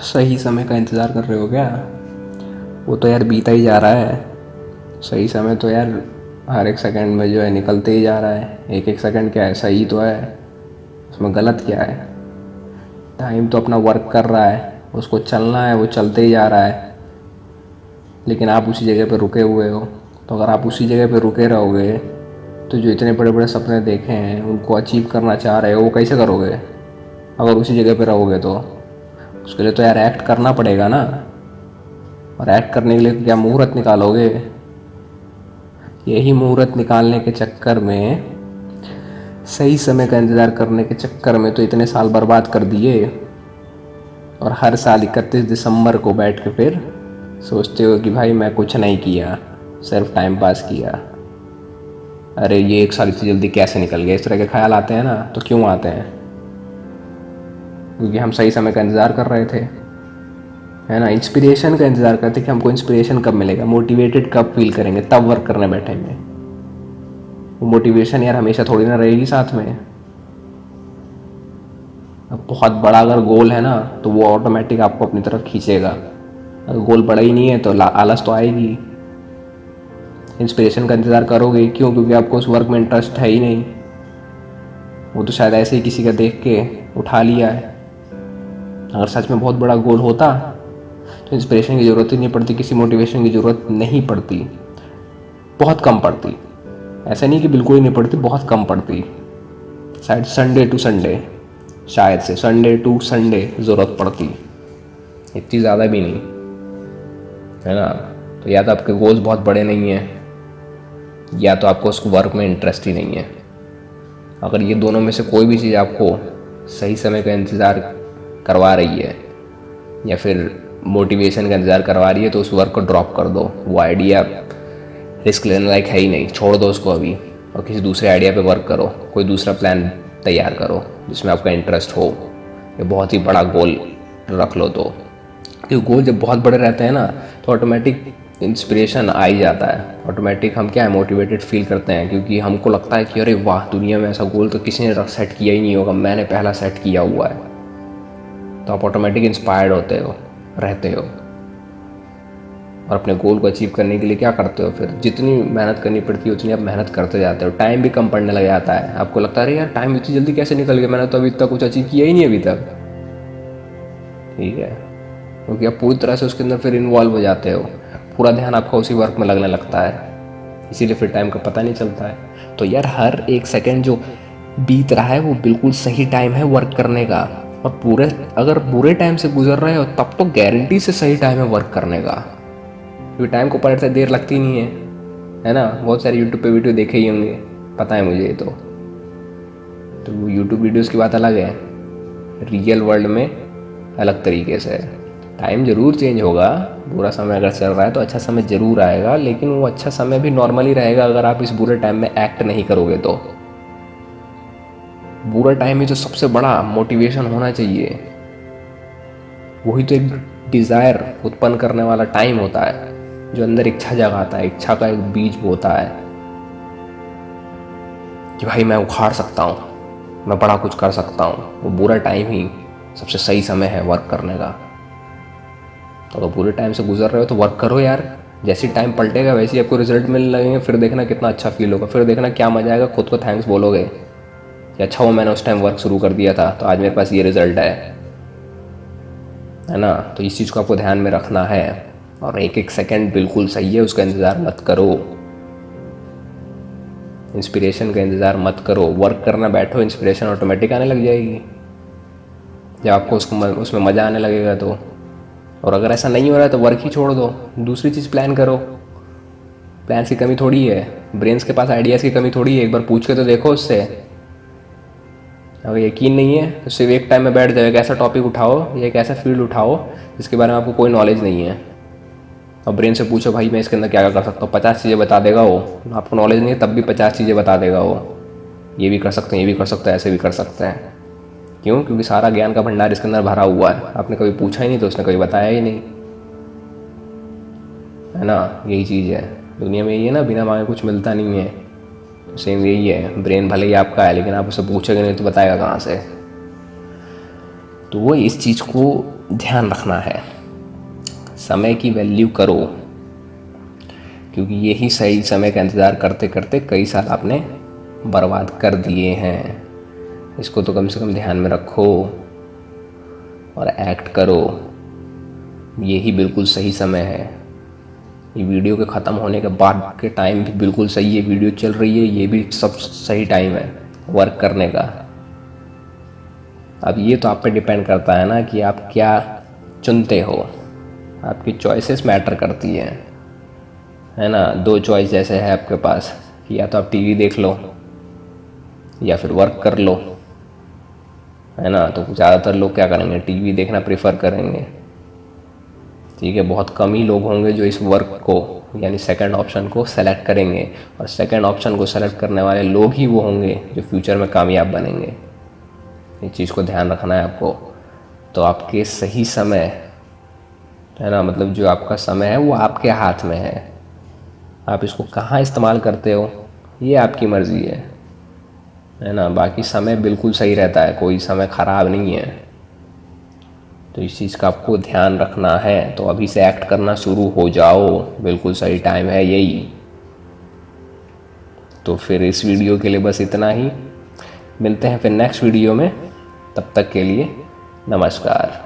सही समय का इंतज़ार कर रहे हो क्या? वो तो यार बीता ही जा रहा है। सही समय तो यार हर एक सेकंड में जो है निकलते ही जा रहा है। एक एक सेकंड क्या है, सही तो है, उसमें गलत क्या है? टाइम तो अपना वर्क कर रहा है, उसको चलना है, वो चलते ही जा रहा है। लेकिन आप उसी जगह पर रुके हुए हो। तो अगर आप उसी जगह पर रुके रहोगे तो जो इतने बड़े बड़े सपने देखे हैं उनको अचीव करना चाह रहे हो, वो कैसे करोगे? अगर उसी जगह पर रहोगे तो उसके लिए तो यार एक्ट करना पड़ेगा ना। और एक्ट करने के लिए क्या मुहूर्त निकालोगे? यही मुहूर्त निकालने के चक्कर में, सही समय का इंतज़ार करने के चक्कर में तो इतने साल बर्बाद कर दिए। और हर साल 31 दिसंबर को बैठ के फिर सोचते हो कि भाई मैं कुछ नहीं किया, सिर्फ टाइम पास किया। अरे ये एक साल इतनी जल्दी कैसे निकल गया, इस तरह के ख्याल आते हैं ना। तो क्यों आते हैं? क्योंकि हम सही समय का इंतज़ार कर रहे थे, है ना। इंस्पिरेशन का इंतज़ार करते कि हमको इंस्पिरेशन कब मिलेगा, मोटिवेटेड कब फील करेंगे, तब वर्क करने बैठेंगे। वो मोटिवेशन यार हमेशा थोड़ी ना रहेगी साथ में। अब बहुत बड़ा अगर गोल है ना तो वो ऑटोमेटिक आपको अपनी तरफ खींचेगा। अगर गोल बड़ा ही नहीं है तो आलस तो आएगी। इंस्पिरेशन का इंतज़ार करोगे क्यों? क्योंकि आपको उस वर्क में इंटरेस्ट है ही नहीं। वो तो शायद ऐसे ही किसी का देख के उठा लिया है। अगर सच में बहुत बड़ा गोल होता तो इंस्पिरेशन की ज़रूरत ही नहीं पड़ती, किसी मोटिवेशन की ज़रूरत नहीं पड़ती, बहुत कम पड़ती। ऐसा नहीं कि बिल्कुल ही नहीं पड़ती, बहुत कम पड़ती। शायद संडे टू संडे, शायद से संडे टू संडे ज़रूरत पड़ती, इतनी ज़्यादा भी नहीं, है ना। तो या तो आपके गोल्स बहुत बड़े नहीं हैं, या तो आपको उस वर्क में इंटरेस्ट ही नहीं है। अगर ये दोनों में से कोई भी चीज़ आपको सही समय का इंतज़ार करवा रही है या फिर मोटिवेशन का इंतज़ार करवा रही है तो उस वर्क को ड्रॉप कर दो। वो आइडिया रिस्क लेने लायक है ही नहीं, छोड़ दो उसको अभी और किसी दूसरे आइडिया पे वर्क करो। कोई दूसरा प्लान तैयार करो जिसमें आपका इंटरेस्ट हो। ये बहुत ही बड़ा गोल रख लो तो, क्योंकि गोल जब बहुत बड़े रहते हैं ना तो ऑटोमेटिक इंस्पिरेशन आ ही जाता है। ऑटोमेटिक हम क्या है, मोटिवेटेड फील करते हैं, क्योंकि हमको लगता है कि अरे वाह, दुनिया में ऐसा गोल तो किसी ने सेट किया ही नहीं होगा, मैंने पहला सेट किया हुआ है। तो आप ऑटोमेटिक इंस्पायर्ड होते हो, रहते हो। और अपने गोल को अचीव करने के लिए क्या करते हो फिर? जितनी मेहनत करनी पड़ती है उतनी आप मेहनत करते जाते हो। टाइम भी कम पड़ने लग जाता है। आपको लगता है अरे यार टाइम इतनी जल्दी कैसे निकल गया, मैंने तो अभी तक कुछ अचीव किया ही नहीं अभी तक। ठीक है, क्योंकि आप पूरी तरह से उसके अंदर फिर इन्वॉल्व हो जाते हो। पूरा ध्यान आपका उसी वर्क में लगने लगता है, इसीलिए फिर टाइम का पता नहीं चलता है। तो यार हर एक सेकंड जो बीत रहा है वो बिल्कुल सही टाइम है वर्क करने का। और पूरे अगर बुरे टाइम से गुजर रहे हो तब तो गारंटी से सही टाइम है वर्क करने का, क्योंकि टाइम को पलटते देर लगती नहीं है ना। बहुत सारे यूट्यूब पे वीडियो देखे ही होंगे, पता है मुझे। तो वो यूट्यूब वीडियोस की बात अलग है, रियल वर्ल्ड में अलग तरीके से है। टाइम ज़रूर चेंज होगा, बुरा समय अगर चल रहा है तो अच्छा समय ज़रूर आएगा, लेकिन वो अच्छा समय भी नॉर्मली रहेगा अगर आप इस बुरे टाइम में एक्ट नहीं करोगे तो। बुरा टाइम ही जो सबसे बड़ा मोटिवेशन होना चाहिए, वही तो एक डिज़ायर उत्पन्न करने वाला टाइम होता है, जो अंदर इच्छा जगाता है, इच्छा का एक बीज बोता है कि भाई मैं उखाड़ सकता हूँ, मैं बड़ा कुछ कर सकता हूँ। वो बुरा टाइम ही सबसे सही समय है वर्क करने का। तो अगर बुरे टाइम से गुजर रहे हो तो वर्क करो यार। जैसी टाइम पलटेगा वैसे ही आपको रिजल्ट मिलने लगेंगे। फिर देखना कितना अच्छा फील होगा, फिर देखना क्या मजा आएगा, खुद को थैंक्स बोलोगे कि अच्छा वो मैंने उस टाइम वर्क शुरू कर दिया था तो आज मेरे पास ये रिजल्ट है ना। तो इस चीज़ को आपको ध्यान में रखना है। और एक एक सेकंड बिल्कुल सही है, उसका इंतज़ार मत करो। इंस्पिरेशन का इंतज़ार मत करो। वर्क करना बैठो, इंस्पिरेशन ऑटोमेटिक आने लग जाएगी जब आपको उसमें मज़ा आने लगेगा तो। और अगर ऐसा नहीं हो रहा है तो वर्क ही छोड़ दो, दूसरी चीज़ प्लान करो। प्लान्स की कमी थोड़ी है, ब्रेन्स के पास आइडियाज़ की कमी थोड़ी है। एक बार पूछ के तो देखो उससे। अगर यकीन नहीं है तो सिर्फ एक टाइम में बैठ जाओ, एक ऐसा टॉपिक उठाओ या एक ऐसा फील्ड उठाओ जिसके बारे में आपको कोई नॉलेज नहीं है, और ब्रेन से पूछो भाई मैं इसके अंदर क्या क्या कर सकता हूँ। 50 चीज़ें बता देगा वो। आपको नॉलेज नहीं है तब भी 50 चीज़ें बता देगा वो। ये भी कर सकते हैं, ये भी कर सकते हैं, ऐसे भी कर सकते हैं। क्यों? क्योंकि सारा ज्ञान का भंडार इसके अंदर भरा हुआ है। आपने कभी पूछा ही नहीं तो उसने कभी बताया ही नहीं, है ना। यही चीज़ है दुनिया में, यही है ना, बिना मांगे कुछ मिलता नहीं है। सेम यही है, ब्रेन भले ही आपका है लेकिन आप उससे पूछोगे नहीं तो बताएगा कहाँ से। तो वो इस चीज़ को ध्यान रखना है, समय की वैल्यू करो, क्योंकि यही सही समय का इंतज़ार करते करते कई साल आपने बर्बाद कर दिए हैं। इसको तो कम से कम ध्यान में रखो और एक्ट करो, यही बिल्कुल सही समय है। ये वीडियो के ख़त्म होने के बाद के टाइम भी बिल्कुल सही है, वीडियो चल रही है, ये भी सब सही टाइम है वर्क करने का। अब ये तो आप पे डिपेंड करता है ना कि आप क्या चुनते हो, आपकी चॉइसेस मैटर करती है ना। दो चॉइस जैसे है आपके पास कि या तो आप टीवी देख लो या फिर वर्क कर लो, है ना। तो ज़्यादातर लोग क्या करेंगे, टीवी देखना प्रेफर करेंगे, ठीक है। बहुत कम ही लोग होंगे जो इस वर्क को यानी सेकंड ऑप्शन को सेलेक्ट करेंगे, और सेकंड ऑप्शन को सेलेक्ट करने वाले लोग ही वो होंगे जो फ्यूचर में कामयाब बनेंगे। इस चीज़ को ध्यान रखना है आपको। तो आपके सही समय, है ना, मतलब जो आपका समय है वो आपके हाथ में है, आप इसको कहाँ इस्तेमाल करते हो ये आपकी मर्ज़ी है ना। बाकी समय बिल्कुल सही रहता है, कोई समय ख़राब नहीं है। तो इस चीज़ का आपको ध्यान रखना है, तो अभी से एक्ट करना शुरू हो जाओ, बिल्कुल सही टाइम है यही। तो फिर इस वीडियो के लिए बस इतना ही, मिलते हैं फिर नेक्स्ट वीडियो में, तब तक के लिए नमस्कार।